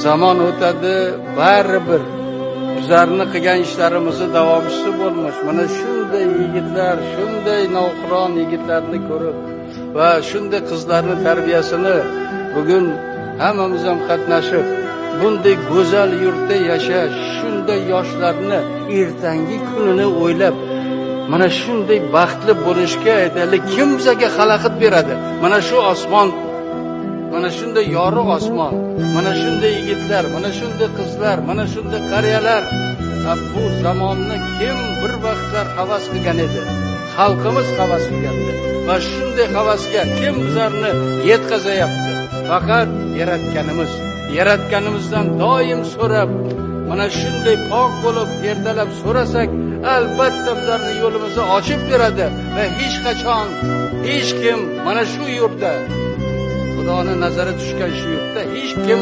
Zaman o'tadi, baribir bizlarni qilgan ishlarimizni davomchisi bo'lmish. Mana shunday yigitlar, shunday navqiron yigitlarni ko'rib va shunday qizlarning tarbiyasini bugun hammamiz ham qatnashib, bunday go'zal yurtda yashash, shunday yoshlarni ertangi kunini o'ylab, mana shunday baxtli bo'lishga aytaylik, kim bizga xalaqit beradi? Mana shu osmon, mana shunday yorug' osmon, mana shunday yigitlar, mana shunday qizlar, mana shunday qariyalar. Bu zamonni kim bir vaqtlar havas qilgan edi? Xalqimiz havas qilgandi va shunday havasga kim bizlarni yetkazayapti? Faqat yaratganimizdan doim so'rab, mana shunday pok bo'lib ertalab so'rasak, albatta bizlarni yo'limizni ochib beradi va hech qachon hech kim mana shu yurtda, Xudoning nazari tushgan shu yurtda hech kim